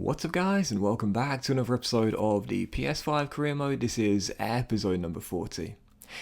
What's up guys, and welcome back to another episode of the PS5 career mode. This is episode number 40.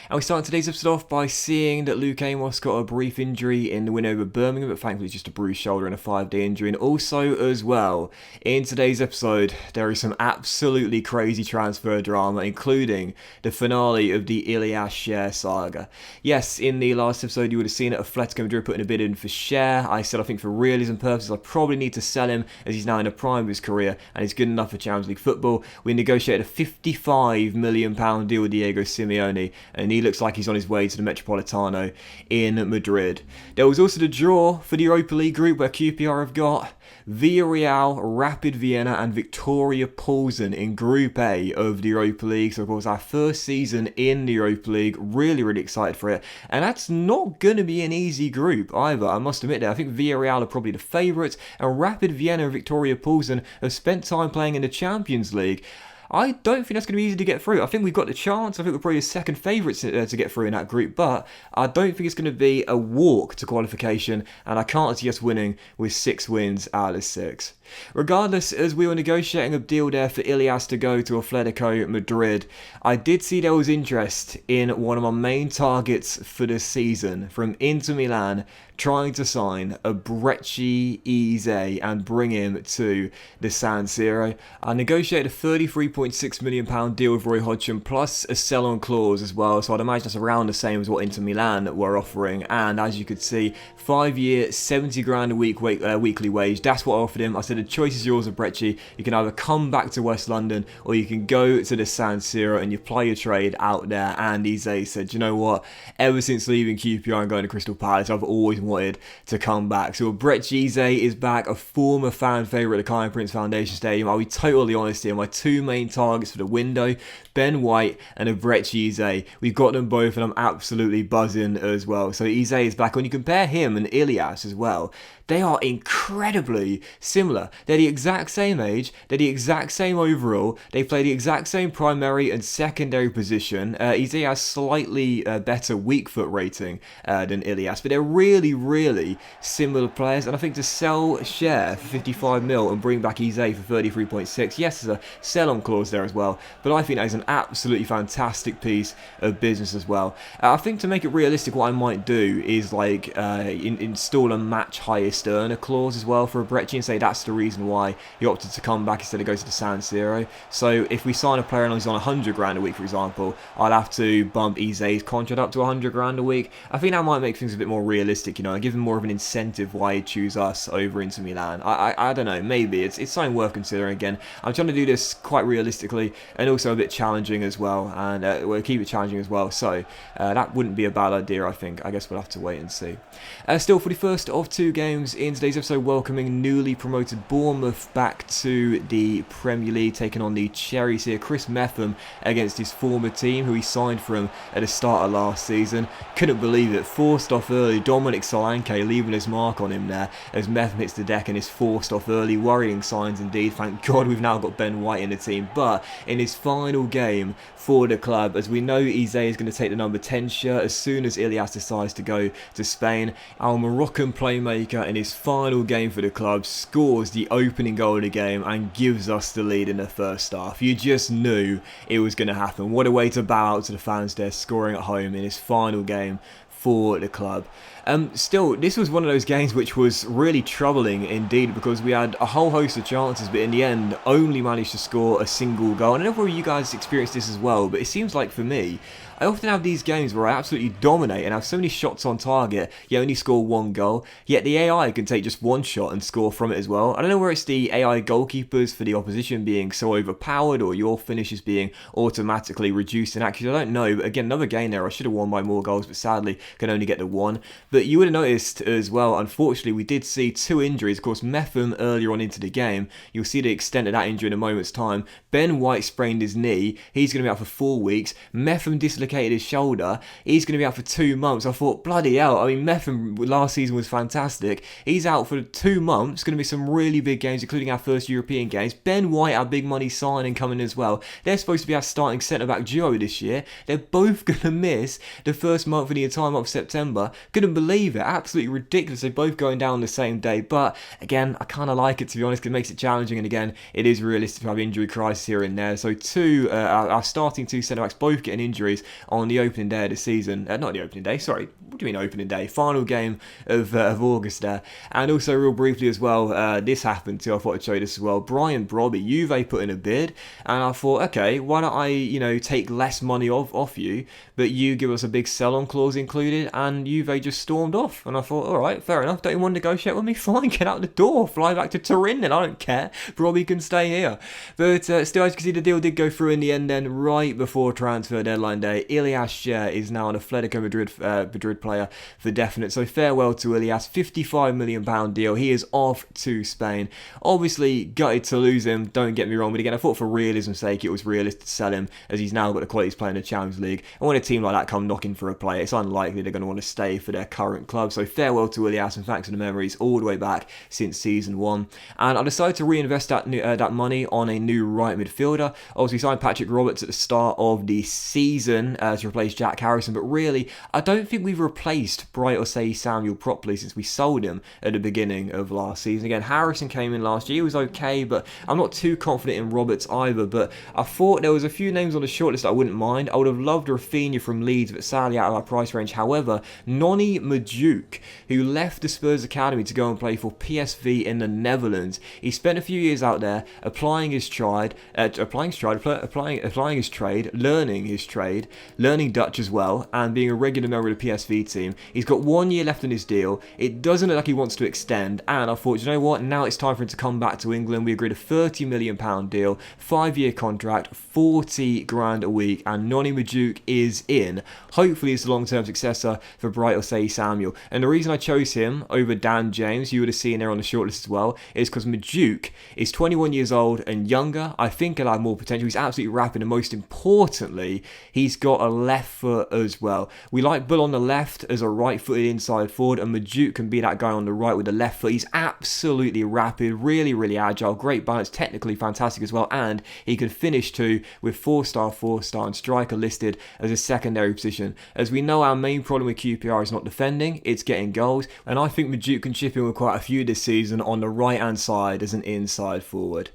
And we start today's episode off by seeing that Luke Amos got a brief injury in the win over Birmingham, but thankfully it's just a bruised shoulder and a 5-day injury. And also as well, in today's episode, there is some absolutely crazy transfer drama, including the finale of the Ilias Share saga. Yes, in the last episode you would have seen that Atletico Madrid putting a bid in for Share. I said I think for realism purposes I probably need to sell him as he's now in the prime of his career and he's good enough for Champions League football. We negotiated a £55 million deal with Diego Simeone, and he looks like he's on his way to the Metropolitano in Madrid. There was also the draw for the Europa League group where QPR have got Villarreal, Rapid Vienna and Victoria Pilsen in Group A of the Europa League. So of course our first season in the Europa League, really excited for it. And that's not going to be an easy group either, I must admit that. I think Villarreal are probably the favourites, and Rapid Vienna and Victoria Pilsen have spent time playing in the Champions League. I don't think that's going to be easy to get through. I think we've got the chance. I think we're probably the second favourites to get through in that group, but I don't think it's going to be a walk to qualification, and I can't see us winning with 6 wins out of 6. Regardless, as we were negotiating a deal there for Ilias to go to Atletico Madrid, I did see there was interest in one of my main targets for the season from Inter Milan, trying to sign a Brecci Eze and bring him to the San Siro. I negotiated a £33.6 million deal with Roy Hodgson plus a sell-on clause as well, so I'd imagine that's around the same as what Inter Milan were offering. And as you could see, 5-year, 70 grand a week weekly wage. That's what I offered him. I said the choice is yours of Brecci. You can either come back to West London or you can go to the San Siro and you play your trade out there. And Eze said, you know what, ever since leaving QPR and going to Crystal Palace, I've always wanted to come back. So Brecci Eze is back, a former fan favourite at the Kai Prince Foundation Stadium. I'll be totally honest here, my 2 main targets for the window, Ben White and a Brecci Eze. We've got them both and I'm absolutely buzzing as well. So Eze is back. When you compare him and Ilias as well, they are incredibly similar. They're the exact same age, they're the exact same overall, they play the exact same primary and secondary position. Eze has slightly better weak foot rating than Ilias, but they're really similar players. And I think to sell Share for 55 mil and bring back Eze for 33.6, yes, there's a sell-on clause there as well, but I think that is an absolutely fantastic piece of business as well. I think to make it realistic, what I might do is like install a match highest earner clause as well for a Brecci and say that's the reason why he opted to come back instead of go to the San Siro. So if we sign a player and he's on 100 grand a week, for example, I'll have to bump Eze's contract up to 100 grand a week. I think that might make things a bit more realistic, you know, and give him more of an incentive why he'd choose us over Inter Milan. I don't know, maybe it's something worth considering. Again, I'm trying to do this quite realistically and also a bit challenging as well, and we'll keep it challenging as well, so that wouldn't be a bad idea. I think, I guess we'll have to wait and see. Still, for the first of 2 games in today's episode, welcoming newly promoted Bournemouth back to the Premier League, taking on the Cherries here. Chris Metham against his former team, who he signed from at the start of last season. Couldn't believe it, forced off early. Dominic Solanke leaving his mark on him there as Metham hits the deck and is forced off early. Worrying signs indeed. Thank God we've now got Ben White in the team. But in his final game for the club, as we know Eze is going to take the number 10 shirt as soon as Ilias decides to go to Spain, our Moroccan playmaker in his final game for the club scores the opening goal of the game and gives us the lead in the first half. You just knew it was going to happen. What a way to bow out to the fans there, scoring at home in his final game for the club. Still, this was one of those games which was really troubling indeed, because we had a whole host of chances, but in the end only managed to score a single goal. And I don't know if you guys experienced this as well, but it seems like for me, I often have these games where I absolutely dominate and have so many shots on target, yet only score 1 goal, yet the AI can take just 1 shot and score from it as well. I don't know where it's the AI goalkeepers for the opposition being so overpowered or your finishes being automatically reduced in accuracy. I don't know, but again, another game there, I should have won by more goals, but sadly can only get the 1. But you would have noticed as well, unfortunately, we did see 2 injuries. Of course, Metham earlier on into the game, you'll see the extent of that injury in a moment's time. Ben White sprained his knee, he's going to be out for 4 weeks. Metham dislocated his shoulder, he's going to be out for 2 months. I thought, bloody hell, I mean, Metham last season was fantastic. He's out for 2 months, going to be some really big games, including our first European games. Ben White, our big money signing, coming as well. They're supposed to be our starting centre-back duo this year. They're both going to miss the first month of the entire month of September. Couldn't believe it. Absolutely ridiculous. They both going down the same day. But again, I kind of like it, to be honest, because it makes it challenging. And again, it is realistic to have injury crisis here and there. So our starting two centre-backs both getting injuries on the opening day of the season. Not the opening day, sorry. What do you mean opening day? Final game of August there. And also real briefly as well, this happened too. I thought I'd show you this as well. Brian Brobby, Juve put in a bid. And I thought, okay, why don't I, take less money off you, but you give us a big sell-on clause included, and Juve just stormed off. And I thought, all right, fair enough. Don't you want to negotiate with me? Fine, get out the door. Fly back to Turin then. I don't care. Brobby can stay here. But still, as you can see, the deal did go through in the end then, right before transfer deadline day. Ilias Cher is now an Atletico Madrid player for definite. So farewell to Ilias. £55 million deal. He is off to Spain. Obviously, gutted to lose him. Don't get me wrong. But again, I thought for realism's sake, it was realistic to sell him, as he's now got the qualities playing in the Champions League. And when a team like that come knocking for a player, it's unlikely they're going to want to stay for their current club. So farewell to Ilias, and thanks for the memories all the way back since season 1. And I decided to reinvest that money on a new right midfielder. Obviously, signed Patrick Roberts at the start of the season to replace Jack Harrison, but really, I don't think we've replaced Bright Osayi-Samuel properly since we sold him at the beginning of last season. Again, Harrison came in last year, he was okay, but I'm not too confident in Roberts either. But I thought there was a few names on the shortlist I wouldn't mind. I would have loved Rafinha from Leeds, but sadly out of our price range. However, Noni Majuk, who left the Spurs Academy to go and play for PSV in the Netherlands, he spent a few years out there applying his trade, learning his trade, learning Dutch as well, and being a regular member of the PSV team. He's got 1 year left on his deal. It doesn't look like he wants to extend, and I thought, you know what, now it's time for him to come back to England. We agreed a £30 million deal, 5-year contract, 40 grand a week, and Noni Majuk is in. Hopefully it's the long-term successor for Bright Osayi-Samuel. And the reason I chose him over Dan James, you would have seen there on the shortlist as well, is because Majuk is 21 years old and younger. I think he'll have more potential. He's absolutely rapid, and most importantly, he's got a left foot as well. We like Bull on the left as a right-footed inside forward, and Majuk can be that guy on the right with the left foot. He's absolutely rapid, really, really agile, great balance, technically fantastic as well, and he can finish too with 4-star, 4-star, and striker listed as a secondary position. As we know, our main problem with QPR is not defending, it's getting goals, and I think Majuk can chip in with quite a few this season on the right-hand side as an inside forward.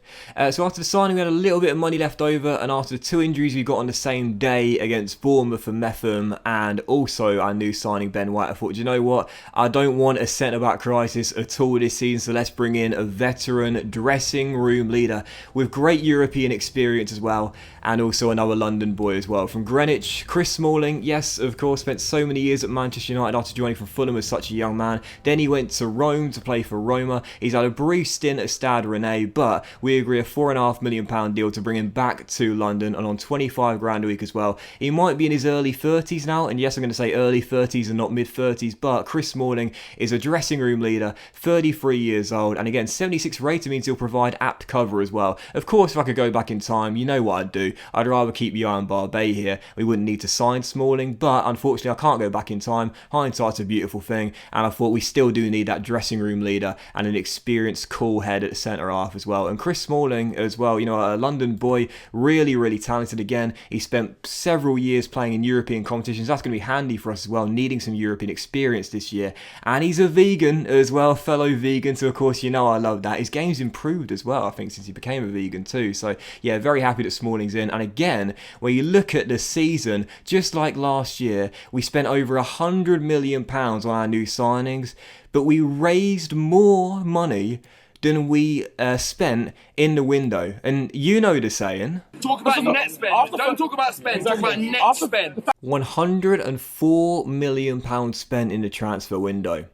So after the signing, we had a little bit of money left over, and after the 2 injuries we got on the same day against Bournemouth and Metham, and also our new signing Ben White, I thought, you know what, I don't want a centre-back crisis at all this season, so let's bring in a veteran dressing room leader with great European experience as well, and also another London boy as well. From Greenwich, Chris Smalling, yes, of course, spent so many years at Manchester United after joining from Fulham as such a young man. Then he went to Rome to play for Roma. He's had a brief stint at Stade Rennais, but we agree a £4.5 million deal to bring him back to London, and on 25 grand a week as well. He might be in his early 30s now, and yes, I'm going to say early 30s and not mid 30s, but Chris Smalling is a dressing room leader, 33 years old, and again, 76 rating means he'll provide apt cover as well. Of course, if I could go back in time, you know what I'd do. I'd rather keep Johan Barbet here. We wouldn't need to sign Smalling, but unfortunately, I can't go back in time. Hindsight's a beautiful thing, and I thought we still do need that dressing room leader and an experienced, cool head at the centre half as well. And Chris Smalling as well, a London boy, really, really talented again. He spent several years playing in European competitions. That's going to be handy for us as well, needing some European experience this year. And he's a vegan as well, fellow vegan, so of course, I love that. His game's improved as well, I think, since he became a vegan too. So yeah, very happy that Smalling's in. And again, when you look at the season, just like last year, we spent over £100 million on our new signings, but we raised more money than we spent in the window. And you know the saying. Talk about net spend. Don't talk about spend. Talk about net spend. £104 million spent in the transfer window.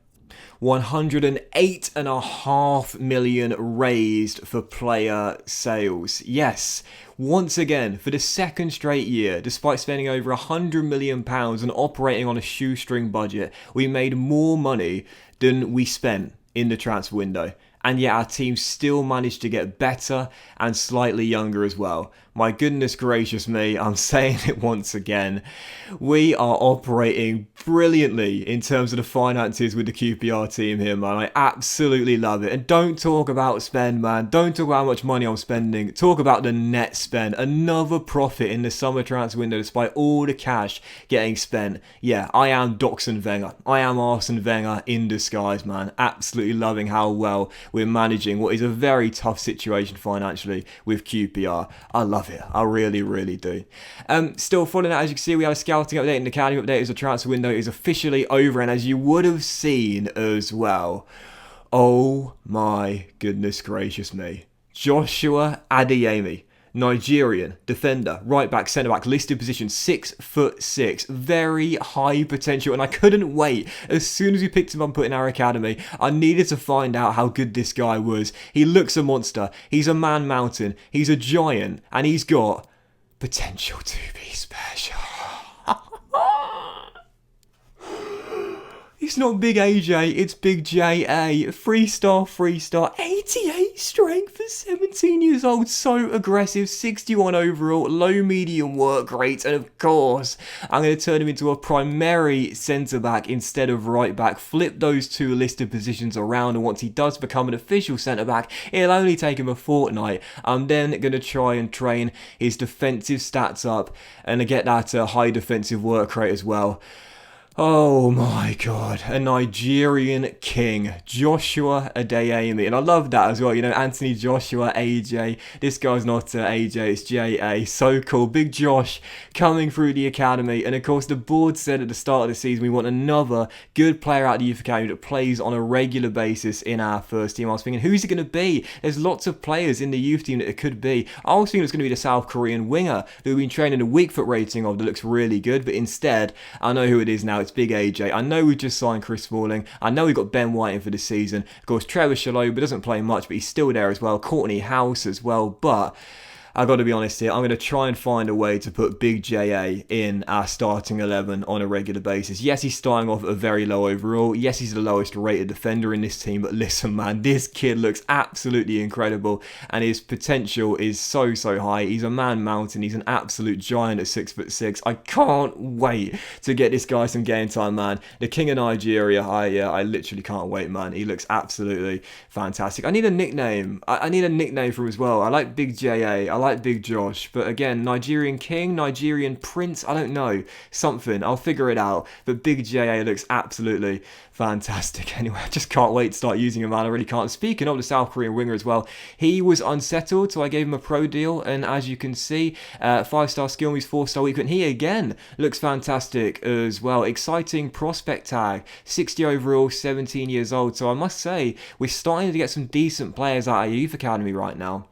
108.5 million raised for player sales. Yes, once again, for the second straight year, despite spending over £100 million and operating on a shoestring budget, we made more money than we spent in the transfer window. and yet our team still managed to get better and slightly younger as well. My goodness gracious me, I'm saying it once again. We are operating brilliantly in terms of the finances with the QPR team here, man. I absolutely love it. And don't talk about spend, man. Don't talk about how much money I'm spending. Talk about the net spend. Another profit in the summer transfer window despite all the cash getting spent. Yeah, I am Doxon Wenger. I am Arsene Wenger in disguise, man. Absolutely loving how well we're managing what is a very tough situation financially with QPR. I love it. I really, really do. Still following that, as you can see, we have a scouting update and the academy update as the transfer window is officially over, and as you would have seen as well, oh my goodness gracious me, Joshua Adeyemi, Nigerian defender, right back, centre back, listed position 6'6", very high potential, and I couldn't wait. As soon as we picked him up and put in our academy, I needed to find out how good this guy was. He looks a monster. He's a man mountain. He's a giant, and he's got potential to be special. It's not Big AJ, it's Big JA. 3-star, 88 strength for 17 years old. So aggressive, 61 overall, low medium work rate. And of course, I'm going to turn him into a primary centre-back instead of right-back. Flip those two listed positions around, and once he does become an official centre-back, it'll only take him a fortnight. I'm then going to try and train his defensive stats up and get that high defensive work rate as well. Oh my god, a Nigerian king, Joshua Adeyemi, and I love that as well, you know, Anthony Joshua, AJ, this guy's not AJ, it's JA, so cool, Big Josh coming through the academy, and of course the board said at the start of the season we want another good player out of the youth academy that plays on a regular basis in our first team. I was thinking, who's it going to be? There's lots of players in the youth team that it could be. I was thinking it's going to be the South Korean winger that we've been training a weak foot rating of that looks really good, but instead, I know who it is now. It's Big AJ. I know we just signed Chris Smalling. I know we got Ben White in for the season. Of course, Trevor Shalhoub doesn't play much, but he's still there as well. Courtney House as well. But I've got to be honest here, I'm going to try and find a way to put Big JA in our starting 11 on a regular basis. Yes, he's starting off at a very low overall. Yes, he's the lowest rated defender in this team. But listen, man, this kid looks absolutely incredible. And his potential is so, so high. He's a man mountain. He's an absolute giant at 6'6". I can't wait to get this guy some game time, man. The king of Nigeria. I literally can't wait, man. He looks absolutely fantastic. I need a nickname. I need a nickname for him as well. I like Big JA. I like Big Josh, but again, Nigerian King, Nigerian Prince, I don't know, something, I'll figure it out, but Big JA looks absolutely fantastic. Anyway, I just can't wait to start using him, man. I really can't. Speaking of the South Korean winger as well, he was unsettled, so I gave him a pro deal, and as you can see, 5-star skill moves, 4-star weak, and he again looks fantastic as well. Exciting prospect tag, 60 overall, 17 years old, so I must say, we're starting to get some decent players out of our youth academy right now.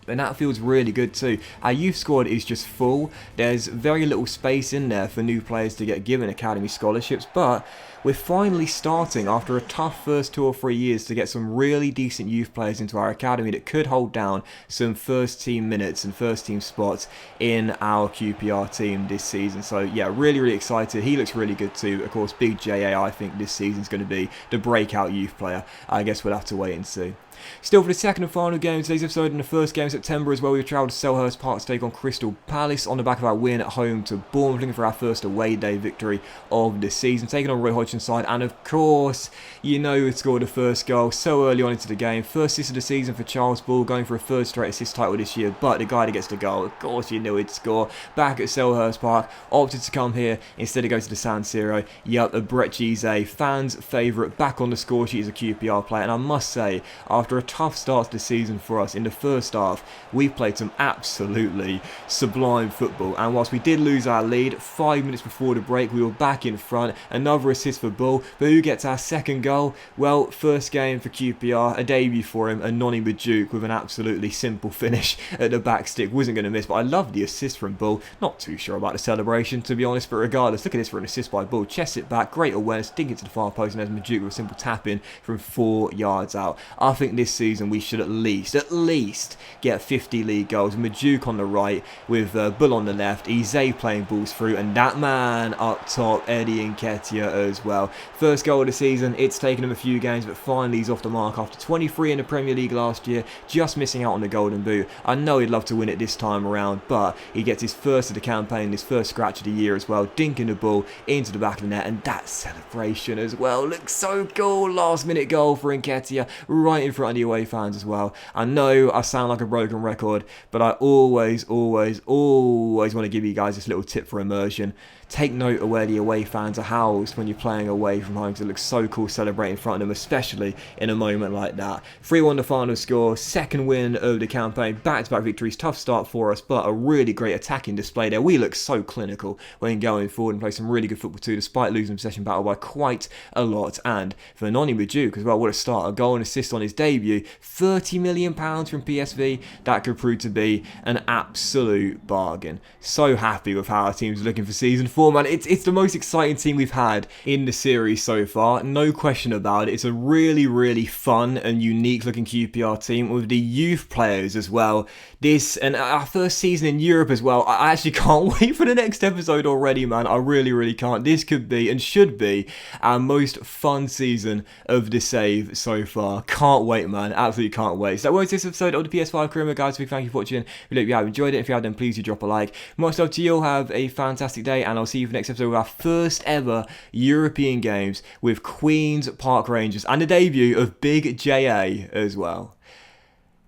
And that feels really good too. Our youth squad is just full. There's very little space in there for new players to get given academy scholarships, but we're finally starting, after a tough first 2 or 3 years, to get some really decent youth players into our academy that could hold down some first team minutes and first team spots in our QPR team this season. So yeah, really, really excited. He looks really good too. Of course, Big JA, I think this season's going to be the breakout youth player. I guess we'll have to wait and see. Still, for the second and final game of today's episode, in the first game of September as well, we've travelled to Selhurst Park to take on Crystal Palace on the back of our win at home to Bournemouth, looking for our first away day victory of the season, taking on Roy Hodgson's side, and of course, you know who scored the first goal so early on into the game. First assist of the season for Charles Ball, going for a third straight assist title this year, but the guy that gets the goal, of course you knew he'd score. Back at Selhurst Park, opted to come here instead of go to the San Siro. Yep, a Brett Gise, fans' favourite, back on the score sheet as a QPR player, and I must say, after a tough start to the season for us in the first half, we played some absolutely sublime football, and whilst we did lose our lead 5 minutes before the break, we were back in front. Another assist for Bull, but who gets our second goal? Well, first game for QPR, a debut for him, and Nonny Majuk with an absolutely simple finish at the back stick. Wasn't going to miss, but I love the assist from Bull. Not too sure about the celebration, to be honest, but regardless, look at this for an assist by Bull. Chest it back, great awareness, dig it to the far post, and there's Majuk with a simple tap in from 4 yards out. I think this season we should at least get 50 league goals. Majuk on the right with Bull on the left, Eze playing balls through, and that man up top, Eddie Nketiah as well. First goal of the season. It's taken him a few games, but finally he's off the mark after 23 in the Premier League last year, just missing out on the Golden Boot. I know he'd love to win it this time around, but he gets his first of the campaign, his first scratch of the year as well, dinking the ball into the back of the net, and that celebration as well looks so cool. Last minute goal for Nketiah, right in front of the away fans as well. I know I sound like a broken record, but I always want to give you guys this little tip for immersion. Take note of where the away fans are housed when you're playing away from home, because it looks so cool celebrating in front of them, especially in a moment like that. 3-1 the final score, second win of the campaign, back-to-back victories, tough start for us, but a really great attacking display there. We look so clinical when going forward and play some really good football too, despite losing the possession battle by quite a lot. And for Noni Majuk as well, what a start, a goal and assist on his debut, £30 million from PSV, that could prove to be an absolute bargain. So happy with how our team's looking for season 4. Man, it's the most exciting team we've had in the series so far, no question about it. It's a really fun and unique looking QPR team with the youth players as well. This and our first season in Europe as well. I actually can't wait for the next episode already, man. I really can't. This could be and should be our most fun season of the save so far. Can't wait, man. Absolutely can't wait. So that was this episode of the PS5 Career Mode, guys. Big thank you for watching. We hope you have enjoyed it. If you have, then please do drop a like. Much love to you all. Have a fantastic day, and I'll see you for the next episode of our first ever European games with Queen's Park Rangers and the debut of Big JA as well.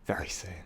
Very soon.